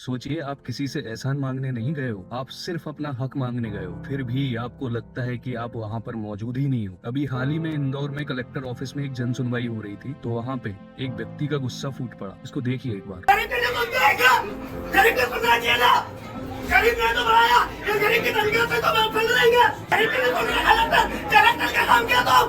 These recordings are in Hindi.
सोचिए, आप किसी से एहसान मांगने नहीं गए हो, आप सिर्फ अपना हक मांगने गए हो, फिर भी आपको लगता है कि आप वहाँ पर मौजूद ही नहीं हो। अभी हाल ही में इंदौर में कलेक्टर ऑफिस में एक जन सुनवाई हो रही थी, तो वहाँ पे एक व्यक्ति का गुस्सा फूट पड़ा। इसको देखिए एक बार। गरीब ने सुनना चाहिए ना, गरीब ने तो बनाया, ये गरीब की तरीके से तो मैं फैल रहेंगे। गरीब ने कलेक्टर का काम किया तो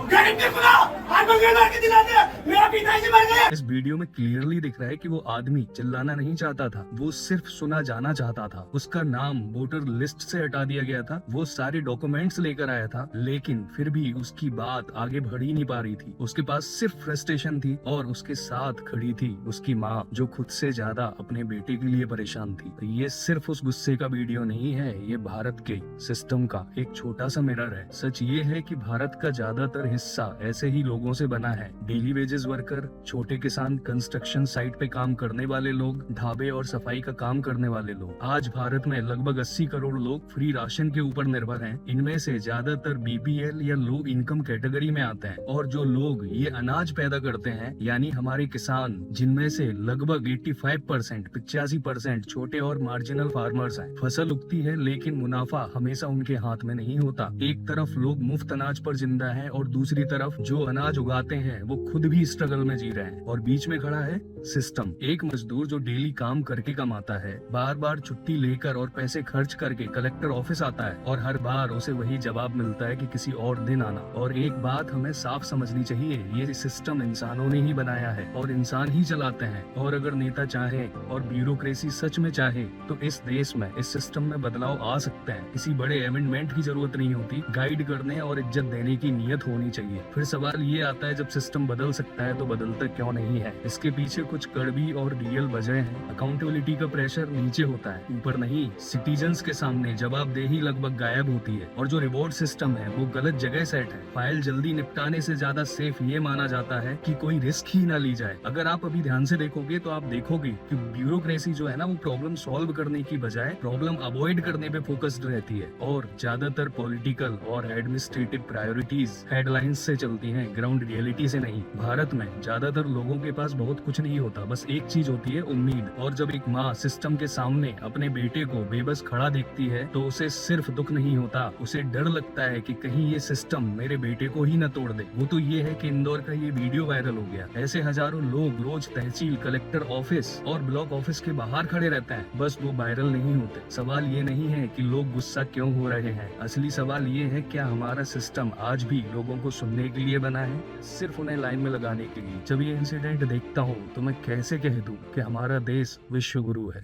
गरीब ने सुना, आज मंगलवार के दिन आते मेरा पिताजी मर गए। इस वीडियो में क्लियरली दिख रहा है कि वो आदमी चिल्लाना नहीं चाहता था, वो सिर्फ सुना जाना चाहता था। उसका नाम वोटर लिस्ट से हटा दिया गया था, वो सारे डॉक्यूमेंट्स लेकर आया था, लेकिन फिर भी उसकी बात आगे बढ़ ही नहीं पा रही थी। उसके पास सिर्फ फ्रस्ट्रेशन थी और उसके साथ खड़ी थी उसकी माँ, जो खुद से ज्यादा अपने बेटे के लिए परेशान थी। तो ये सिर्फ उस गुस्से का वीडियो नहीं है, ये भारत के सिस्टम का एक छोटा सा मिरर है। सच ये है कि भारत का ज्यादातर हिस्सा ऐसे ही लोगों से बना है। डेली वेजेस वर्कर, छोटे किसान, कंस्ट्रक्शन साइट पे काम करने वाले लोग, ढाबे और सफाई का काम करने वाले लोग। आज भारत में लगभग 80 करोड़ लोग फ्री राशन के ऊपर निर्भर हैं। इनमें से ज्यादातर बीपीएल या लो इनकम कैटेगरी में आते हैं। और जो लोग ये अनाज पैदा करते हैं, यानी हमारे किसान, जिनमें से लगभग 85%, 85% छोटे और मार्जिनल फार्मर्स हैं। फसल उगती है लेकिन मुनाफा हमेशा उनके हाथ में नहीं होता। एक तरफ लोग मुफ्त अनाज पर जिंदा हैं और दूसरी तरफ जो अनाज उगाते हैं वो खुद भी स्ट्रगल में जी रहे हैं। और बीच में खड़ा है सिस्टम। एक मजदूर जो डेली काम करके कमाता है, बार बार छुट्टी लेकर और पैसे खर्च करके कलेक्टर ऑफिस आता है और हर बार उसे वही जवाब मिलता है कि किसी और दिन आना। और एक बात हमें साफ समझनी चाहिए, ये सिस्टम इंसानों ने ही बनाया है और इंसान ही चलाते हैं। और अगर नेता चाहे और ब्यूरोक्रेसी सच में चाहे तो इस देश में, इस सिस्टम में बदलाव आ सकते हैं। किसी बड़े अमेंडमेंट की जरूरत नहीं होती, गाइड करने और इज्जत देने की नीयत होनी चाहिए। फिर सवाल ये आता है, जब सिस्टम बदल सकता है तो बदलता क्यों नहीं है? इसके पीछे कुछ कड़वी और रियल वजह है। अकाउंटेबिलिटी का प्रेशर नीचे होता है, ऊपर नहीं। सिटीजन्स के सामने जवाबदेही लगभग गायब होती है। और जो रिवॉर्ड सिस्टम है वो गलत जगह सेट है। फाइल जल्दी निपटाने से ज्यादा सेफ ये माना जाता है कि कोई रिस्क ही ना ली जाए। अगर आप अभी ध्यान से देखोगे तो आप देखोगे कि ब्यूरोक्रेसी जो है ना, वो प्रॉब्लम सॉल्व करने की बजाय प्रॉब्लम अवॉइड करने पे फोकस्ड रहती है। और ज्यादातर पॉलिटिकल और एडमिनिस्ट्रेटिव प्रायोरिटीज हेडलाइंस से चलती हैं, ग्राउंड रियलिटी से नहीं। भारत में ज्यादातर लोगों के पास बहुत कुछ नहीं होता, बस एक चीज होती है, उम्मीद। और जब एक माँ सिस्टम के सामने अपने बेटे को बेबस खड़ा देखती है तो उसे सिर्फ दुख नहीं होता, उसे डर लगता है कि कहीं ये सिस्टम मेरे बेटे को ही न तोड़ दे। वो तो ये है कि इंदौर का ये वीडियो वायरल हो गया। ऐसे हजारों लोग रोज तहसील, कलेक्टर ऑफिस और ब्लॉक ऑफिस के बाहर खड़े रहते हैं, बस वो वायरल नहीं होते। सवाल ये नहीं है कि लोग गुस्सा क्यों हो रहे हैं, असली सवाल ये है, क्या हमारा सिस्टम आज भी लोगों को सुनने के लिए बना है, सिर्फ उन्हें लाइन में लगाने के लिए? जब ये इंसिडेंट देखता हूँ तो मैं कैसे कह दूं कि हमारा देश विश्व गुरु है।